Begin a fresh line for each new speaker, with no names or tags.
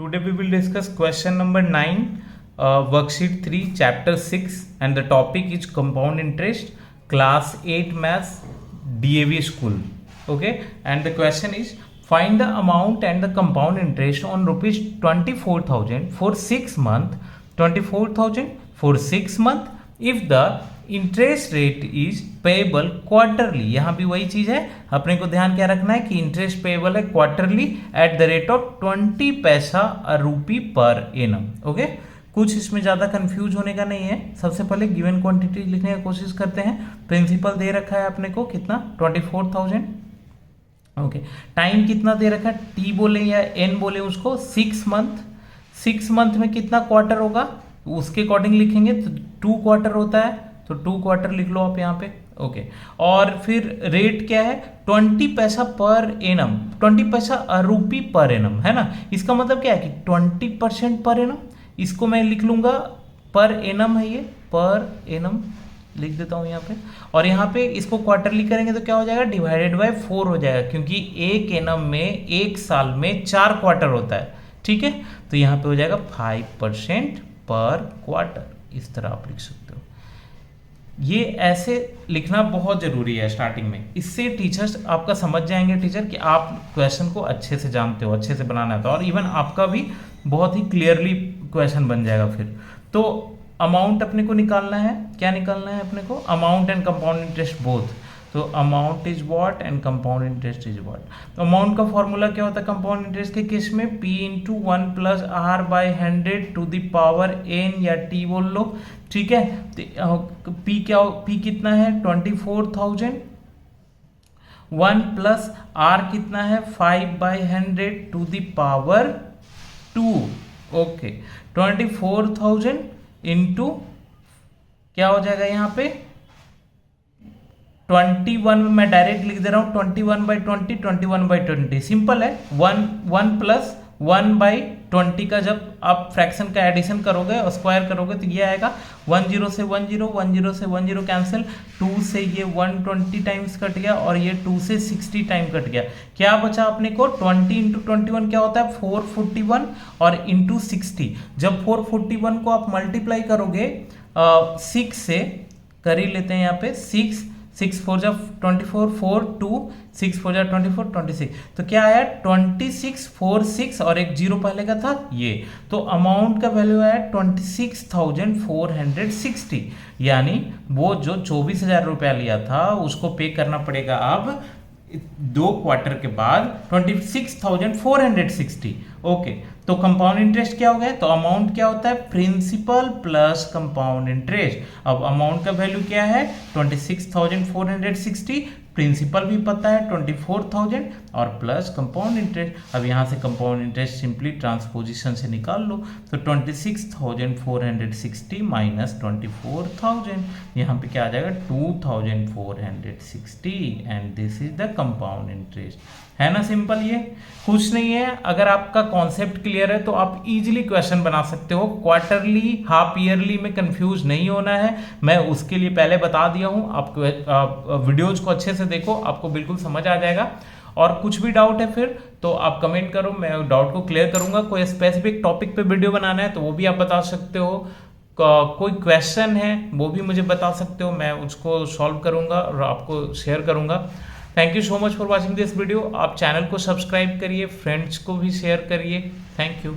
Today we will discuss question number 9, worksheet 3, chapter 6, and the topic is compound interest, class 8 maths, DAV school. Okay, and the question is find the amount and the compound interest on rupees 24,000 for 6 months, 24,000 for 6 months if the interest rate is payable quarterly. यहाँ भी वही चीज है, अपने को ध्यान क्या रखना है कि इंटरेस्ट पेएबल है quarterly at the rate of 20 पैसा रुपी पर एनम। ओके, कुछ इसमें ज्यादा कंफ्यूज होने का नहीं है। सबसे पहले गिवन क्वांटिटी लिखने की कोशिश करते हैं। प्रिंसिपल दे रखा है अपने को कितना, 24,000। ओके, टाइम कितना दे रखा है, टी बोले या एन बोले उसको, 6 मंथ। 6 मंथ में कितना क्वार्टर होगा उसके अकॉर्डिंग लिखेंगे, तो 2 क्वार्टर होता है, तो 2 क्वार्टर लिख लो आप यहाँ पे। ओके, और फिर रेट क्या है, 20 पैसा पर एनम, 20 पैसा रुपी पर एनम, है ना। इसका मतलब क्या है कि 20% पर एनम, इसको मैं लिख लूंगा पर एनम है, ये पर एनम लिख देता हूँ यहाँ पे। और यहाँ पे इसको क्वार्टरली करेंगे तो क्या हो जाएगा, डिवाइडेड बाय 4 हो जाएगा, क्योंकि एक एनम में एक साल में 4 क्वार्टर होता है। ठीक है, तो यहाँ पे हो जाएगा 5% पर क्वार्टर। इस तरह आप लिख सकते हो। ये ऐसे लिखना बहुत जरूरी है स्टार्टिंग में, इससे टीचर्स आपका समझ जाएंगे टीचर कि आप क्वेश्चन को अच्छे से जानते हो, अच्छे से बनाना आता है, और इवन आपका भी बहुत ही क्लियरली क्वेश्चन बन जाएगा फिर। तो अमाउंट अपने को निकालना है, क्या निकालना है अपने को, amount and compound interest both. तो amount is what and compound interest is what. तो अमाउंट का फॉर्मूला क्या होता है कंपाउंड इंटरेस्ट के केस में, P into 1 plus R by 100 to the power n या T बोल लो। ठीक है, तो P कितना है 24,000, 1 प्लस R कितना है 5/100 to the power 2। Okay, 24,000 into क्या हो जाएगा यहाँ पे 21 में मैं डायरेक्ट लिख दे रहा हूँ, 21/20, 21/20 सिंपल है। 1 प्लस 1/20 का जब आप फ्रैक्शन का एडिशन करोगे और स्क्वायर करोगे तो ये आएगा 10 से 10, 10 से 10 कैंसिल, 2 से ये 120 टाइम्स कट गया और ये 2 से 60 टाइम कट गया। क्या बचा अपने को, 20 इंटू 21 क्या होता है 441 और इंटू 60। जब 441 को आप मल्टीप्लाई करोगे 6 से, कर ही लेते हैं यहाँ पे 6 4 जा 24, 4 2 6 4 जा 24 26, तो क्या आया 2646 और एक जीरो पहले का था ये, तो अमाउंट का वैल्यू आया 26,460। यानी वो जो 24,000 रुपया लिया था उसको पे करना पड़ेगा अब 2 क्वार्टर के बाद 26,460। ओके, तो कंपाउंड इंटरेस्ट क्या हो गया, तो अमाउंट क्या होता है प्रिंसिपल प्लस कंपाउंड इंटरेस्ट। अब अमाउंट का वैल्यू क्या है 26,460, प्रिंसिपल भी पता है 24,000 और प्लस कंपाउंड इंटरेस्ट। अब यहाँ से कंपाउंड इंटरेस्ट सिंपली ट्रांसपोजिशन से निकाल लो, तो 26,460 माइनस 24,000, यहाँ पे क्या आ जाएगा 2,460 and this is the compound interest. है ना सिंपल, ये कुछ नहीं है। अगर आपका कॉन्सेप्ट क्लियर है तो आप इजीली क्वेश्चन बना सकते हो। क्वार्टरली हाफ ईयरली में कंफ्यूज नहीं होना है, मैं उसके लिए पहले बता दिया हूं। आप वीडियोज को अच्छे से देखो, आपको बिल्कुल समझ आ जाएगा। और कुछ भी डाउट है फिर तो आप कमेंट करो, मैं डाउट को क्लियर करूंगा। कोई स्पेसिफिक टॉपिक पे वीडियो बनाना है तो वो भी आप बता सकते हो। कोई क्वेश्चन है वो भी मुझे बता सकते हो, मैं उसको सॉल्व करूंगा और आपको शेयर करूंगा। Thank you so much for watching this video. आप चैनल को सब्सक्राइब करिए, फ्रेंड्स को भी शेयर करिए। Thank you.